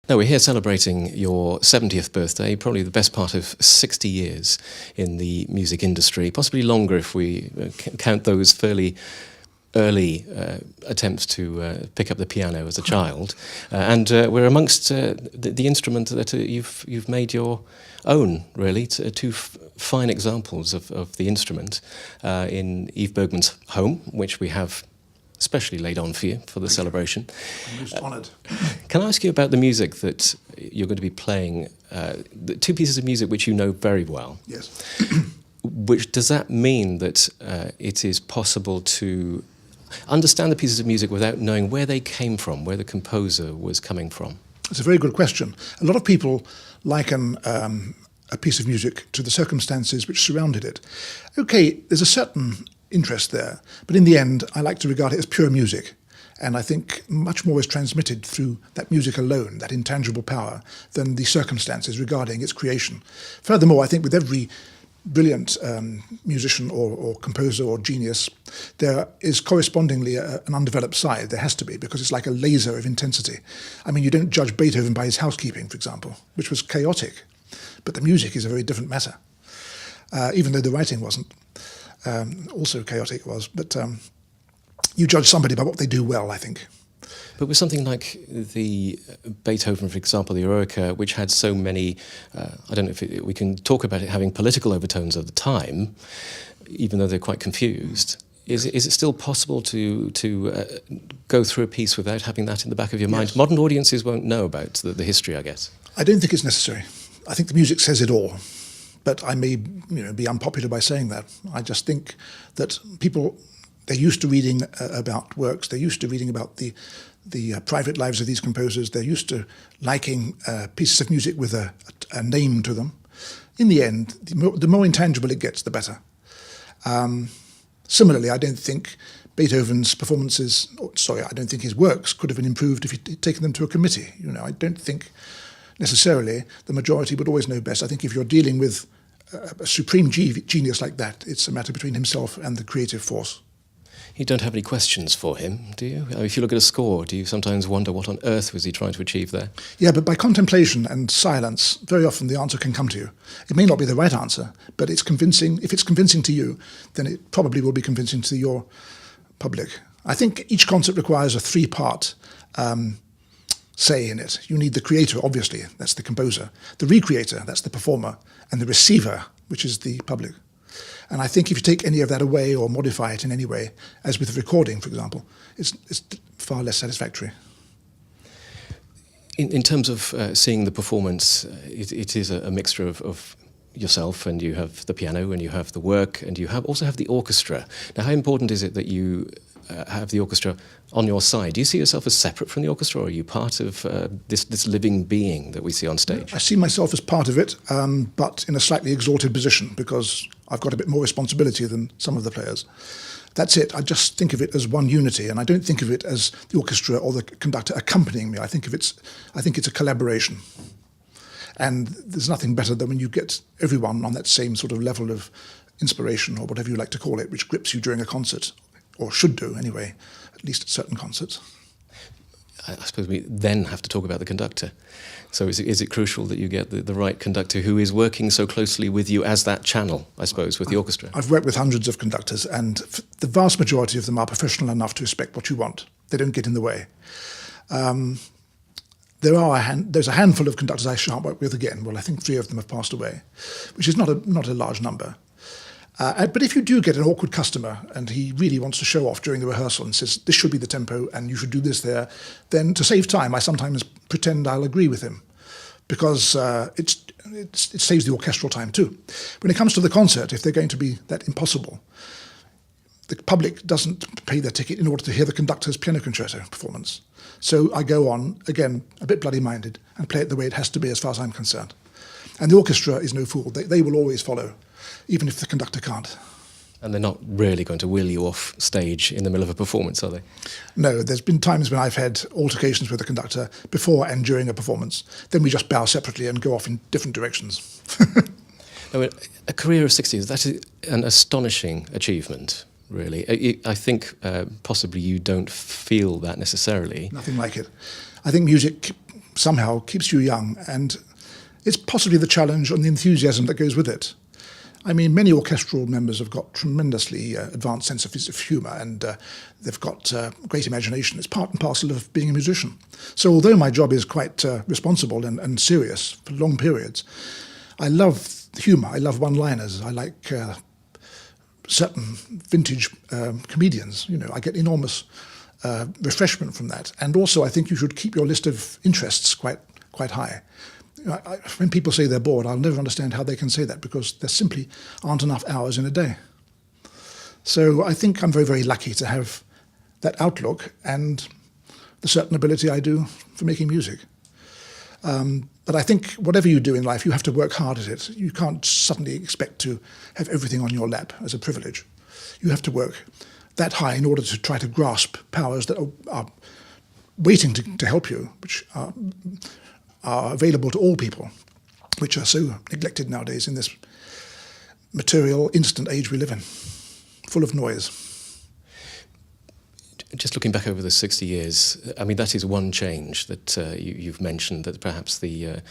Now, we're here celebrating your 70th birthday, probably the best part of 60 years in the music industry, possibly longer if we count those fairly early attempts to pick up the piano as a child. And we're amongst the instrument that you've made your own, really, two fine examples of the instrument in Yves Bergman's home, which we have specially laid on for you for the celebration. I'm most honoured. Can I ask you about the music that you're going to be playing? The two pieces of music which you know very well. Yes. Does that mean that it is possible to understand the pieces of music without knowing where they came from, where the composer was coming from? It's a very good question. A lot of people liken a piece of music to the circumstances which surrounded it. Okay, there's a certain interest there, but in the end I like to regard it as pure music, and I think much more is transmitted through that music alone, that intangible power, than the circumstances regarding its creation. Furthermore, I think with every brilliant musician or composer or genius, there is correspondingly an undeveloped side. There has to be, because it's like a laser of intensity. I mean, you don't judge Beethoven by his housekeeping, for example, which was chaotic, but the music is a very different matter, even though the writing wasn't. Also chaotic was, but you judge somebody by what they do well, I think. But with something like the Beethoven, for example, the Eroica, which had so many, I don't know if we can talk about it having political overtones at the time, even though they're quite confused. Is it still possible to go through a piece without having that in the back of your mind? Yes. Modern audiences won't know about the history, I guess. I don't think it's necessary. I think the music says it all. But I may be unpopular by saying that. I just think that people, they're used to reading about works, they're used to reading about the private lives of these composers, they're used to liking pieces of music with a name to them. In the end, the more intangible it gets, the better. Similarly, I don't think Beethoven's performances, I don't think his works could have been improved if he'd taken them to a committee. I don't think necessarily the majority would always know best. I think if you're dealing with a supreme genius like that, it's a matter between himself and the creative force. You don't have any questions for him, do you? If you look at a score, do you sometimes wonder what on earth was he trying to achieve there? Yeah, but by contemplation and silence, very often the answer can come to you. It may not be the right answer, but it's convincing. If it's convincing to you, then it probably will be convincing to your public. I think each concert requires a three-part say in it. You need the creator, obviously, that's the composer, the recreator, that's the performer, and the receiver, which is the public. And I think if you take any of that away or modify it in any way, as with recording, for example, it's far less satisfactory. In terms of seeing the performance, it is a mixture of yourself, and you have the piano, and you have the work, and you also have the orchestra. Now, how important is it that you have the orchestra on your side? Do you see yourself as separate from the orchestra, or are you part of this living being that we see on stage? I see myself as part of it, but in a slightly exalted position, because I've got a bit more responsibility than some of the players. That's it. I just think of it as one unity, and I don't think of it as the orchestra or the conductor accompanying me. I think it's a collaboration. And there's nothing better than when you get everyone on that same sort of level of inspiration, or whatever you like to call it, which grips you during a concert, or should do anyway, at least at certain concerts. I suppose we then have to talk about the conductor. So is it crucial that you get the right conductor who is working so closely with you as that channel, I suppose, with the orchestra? I've worked with hundreds of conductors, and the vast majority of them are professional enough to respect what you want. They don't get in the way. There's a handful of conductors I shan't work with again. Well, I think 3 of them have passed away, which is not a large number. But if you do get an awkward customer and he really wants to show off during the rehearsal and says, this should be the tempo and you should do this there, then to save time, I sometimes pretend I'll agree with him, because it saves the orchestral time too. When it comes to the concert, if they're going to be that impossible, the public doesn't pay their ticket in order to hear the conductor's piano concerto performance. So I go on, again, a bit bloody-minded, and play it the way it has to be as far as I'm concerned. And the orchestra is no fool. They will always follow, even if the conductor can't. And they're not really going to wheel you off stage in the middle of a performance, are they? No, there's been times when I've had altercations with the conductor before and during a performance. Then we just bow separately and go off in different directions. Now, a career of 60 years, that is an astonishing achievement, really. I think possibly you don't feel that necessarily. Nothing like it. I think music somehow keeps you young, and it's possibly the challenge and the enthusiasm that goes with it. I mean, many orchestral members have got tremendously advanced sense of humour, and they've got great imagination. It's part and parcel of being a musician. So although my job is quite responsible and serious for long periods, I love humour. I love one-liners. I like certain vintage comedians. You know, I get enormous refreshment from that. And also, I think you should keep your list of interests quite high. When people say they're bored, I'll never understand how they can say that, because there simply aren't enough hours in a day. So I think I'm very, very lucky to have that outlook and the certain ability I do for making music. But I think whatever you do in life, you have to work hard at it. You can't suddenly expect to have everything on your lap as a privilege. You have to work that high in order to try to grasp powers that are waiting to help you, which are available to all people, which are so neglected nowadays in this material, instant age we live in, full of noise. Just looking back over the 60 years, I mean, that is one change that you've mentioned, that perhaps the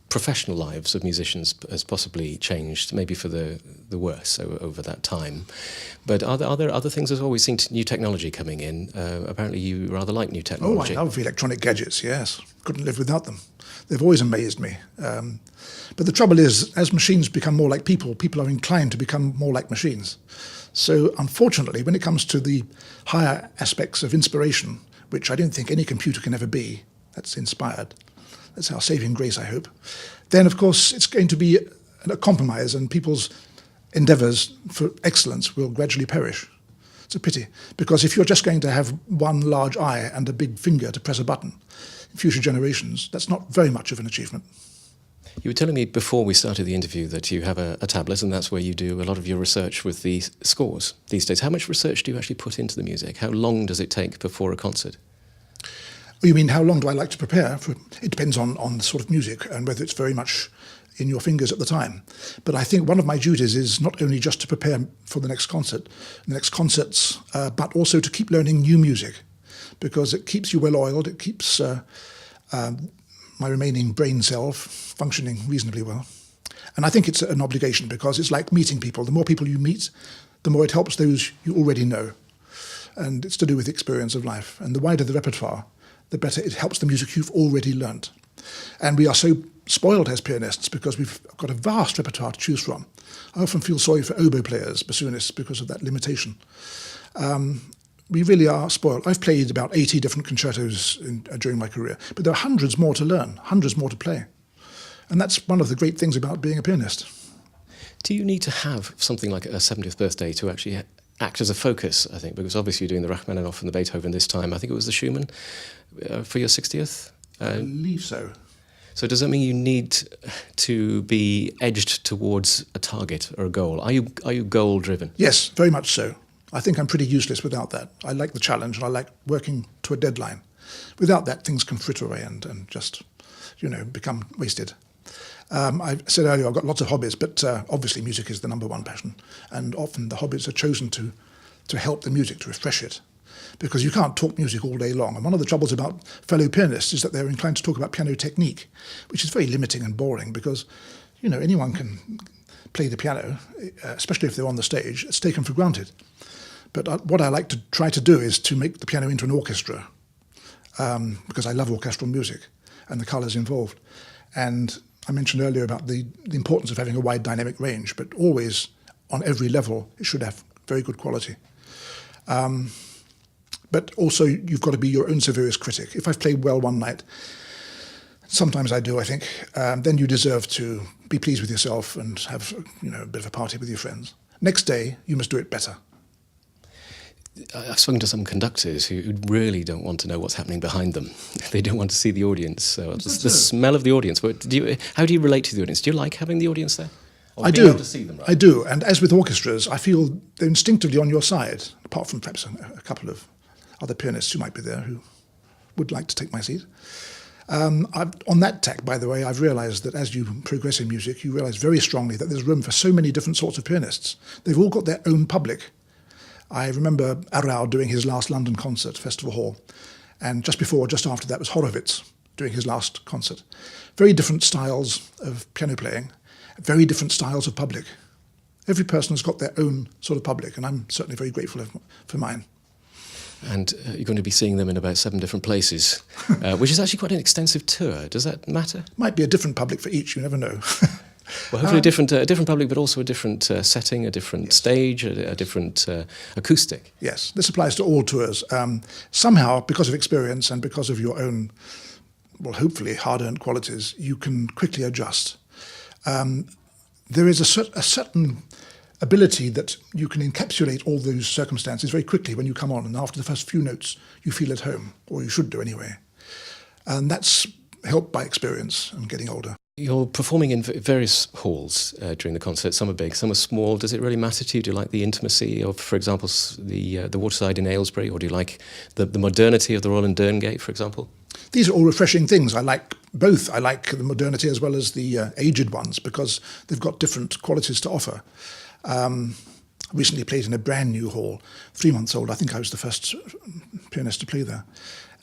professional lives of musicians has possibly changed, maybe for the worse over that time. But are there other things as well? We've seen new technology coming in. Apparently you rather like new technology. Oh, I love electronic gadgets, yes. Couldn't live without them. They've always amazed me. But the trouble is, as machines become more like people, people are inclined to become more like machines. So unfortunately, when it comes to the higher aspects of inspiration, which I don't think any computer can ever be, that's inspired, that's our saving grace, I hope, then of course it's going to be a compromise, and people's endeavours for excellence will gradually perish. It's a pity, because if you're just going to have one large eye and a big finger to press a button in future generations, that's not very much of an achievement. You were telling me before we started the interview that you have a tablet, and that's where you do a lot of your research with the scores these days. How much research do you actually put into the music? How long does it take before a concert? You mean how long do I like to prepare? It depends on the sort of music and whether it's very much in your fingers at the time. But I think one of my duties is not only just to prepare for the next concert, the next concerts, but also to keep learning new music, because it keeps you well-oiled, it keeps my remaining brain cell functioning reasonably well. And I think it's an obligation, because it's like meeting people. The more people you meet, the more it helps those you already know. And it's to do with the experience of life. And the wider the repertoire, the better it helps the music you've already learnt. And we are so spoiled as pianists because we've got a vast repertoire to choose from. I often feel sorry for oboe players, bassoonists, because of that limitation. We really are spoiled. I've played about 80 different concertos during my career, but there are hundreds more to learn, hundreds more to play. And that's one of the great things about being a pianist. Do you need to have something like a 70th birthday to actually act as a focus, I think? Because obviously you're doing the Rachmaninoff and the Beethoven this time. I think it was the Schumann for your 60th? I believe so. So does that mean you need to be edged towards a target or a goal? Are you goal-driven? Yes, very much so. I think I'm pretty useless without that. I like the challenge and I like working to a deadline. Without that, things can fritter away and just, become wasted. I said earlier I've got lots of hobbies, but obviously music is the number one passion. And often the hobbies are chosen to help the music, to refresh it. Because you can't talk music all day long. And one of the troubles about fellow pianists is that they're inclined to talk about piano technique, which is very limiting and boring, because, anyone can play the piano, especially if they're on the stage. It's taken for granted. But what I like to try to do is to make the piano into an orchestra, because I love orchestral music and the colours involved. And I mentioned earlier about the importance of having a wide dynamic range, but always, on every level, it should have very good quality. But also, you've got to be your own severest critic. If I've played well one night, sometimes I do, I think, then you deserve to be pleased with yourself and have a bit of a party with your friends. Next day, you must do it better. I've spoken to some conductors who really don't want to know what's happening behind them. They don't want to see the audience, the smell of the audience. But how do you relate to the audience? Do you like having the audience there? I do. To see them, right? I do. And as with orchestras, I feel they're instinctively on your side, apart from perhaps a couple of other pianists who might be there who would like to take my seat. On that tack, by the way, I've realised that as you progress in music, you realise very strongly that there's room for so many different sorts of pianists. They've all got their own public. I remember Arau doing his last London concert, Festival Hall, and just after that was Horowitz, doing his last concert. Very different styles of piano playing, very different styles of public. Every person has got their own sort of public, and I'm certainly very grateful for mine. And you're going to be seeing them in about 7 different places, which is actually quite an extensive tour. Does that matter? Might be a different public for each, you never know. Well, hopefully a different public, but also a different setting, a different stage, a different acoustic. Yes, this applies to all tours. Somehow, because of experience and because of your own, well, hopefully hard-earned qualities, you can quickly adjust. There is a certain ability that you can encapsulate all those circumstances very quickly when you come on, and after the first few notes, you feel at home, or you should do anyway. And that's helped by experience and getting older. You're performing in various halls during the concert. Some are big, some are small. Does it really matter to you? Do you like the intimacy of, for example, the Waterside in Aylesbury, or do you like the modernity of the Royal in Derngate, for example? These are all refreshing things. I like both. I like the modernity as well as the aged ones, because they've got different qualities to offer. I recently played in a brand new hall, 3 months old. I think I was the first pianist to play there.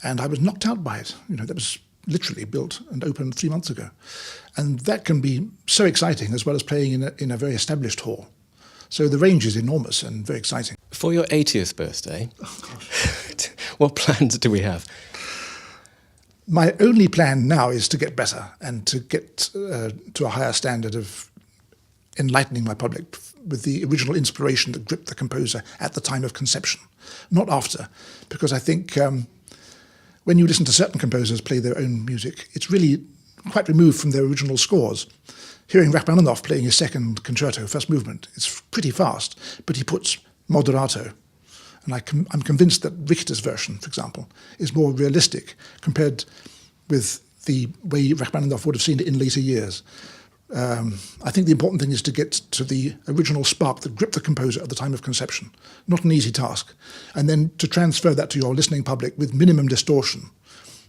And I was knocked out by it. You know, that was literally built and opened 3 months ago. And that can be so exciting, as well as playing in a very established hall. So the range is enormous and very exciting. For your 80th birthday, what plans do we have? My only plan now is to get better and to get to a higher standard of enlightening my public with the original inspiration that gripped the composer at the time of conception, not after. Because I think when you listen to certain composers play their own music, it's really quite removed from their original scores. Hearing Rachmaninoff playing his second concerto, first movement, it's pretty fast, but he puts moderato. And I'm convinced that Richter's version, for example, is more realistic compared with the way Rachmaninoff would have seen it in later years. I think the important thing is to get to the original spark that gripped the composer at the time of conception. Not an easy task. And then to transfer that to your listening public with minimum distortion.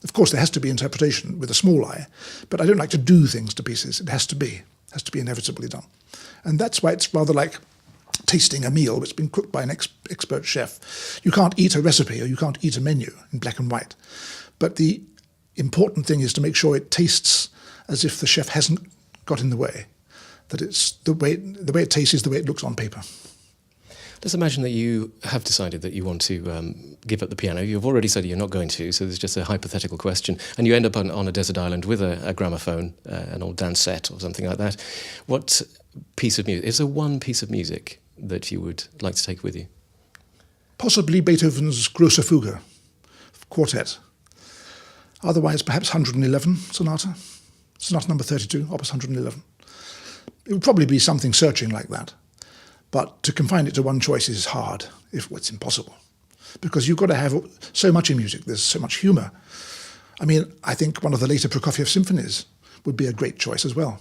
Of course, there has to be interpretation with a small eye, but I don't like to do things to pieces. It has to be inevitably done. And that's why it's rather like tasting a meal that's been cooked by an expert chef. You can't eat a recipe, or you can't eat a menu in black and white. But the important thing is to make sure it tastes as if the chef hasn't got in the way, that it's the way it tastes is the way it looks on paper. Let's imagine that you have decided that you want to give up the piano. You've already said you're not going to, so there's just a hypothetical question, and you end up on a desert island with a gramophone, an old dance set or something like that. What piece of music, is there one piece of music that you would like to take with you? Possibly Beethoven's Grosse Fuge, quartet. Otherwise, perhaps 111 Sonata number 32, Opus 111. It would probably be something searching like that. But to confine it to one choice is hard, if it's impossible. Because you've got to have so much in music, there's so much humour. I mean, I think one of the later Prokofiev symphonies would be a great choice as well.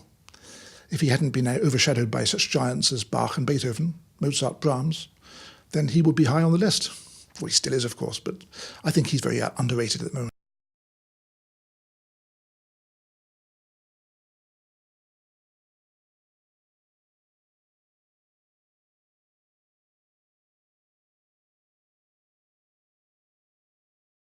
If he hadn't been overshadowed by such giants as Bach and Beethoven, Mozart, Brahms, then he would be high on the list. Well, he still is, of course, but I think he's very underrated at the moment.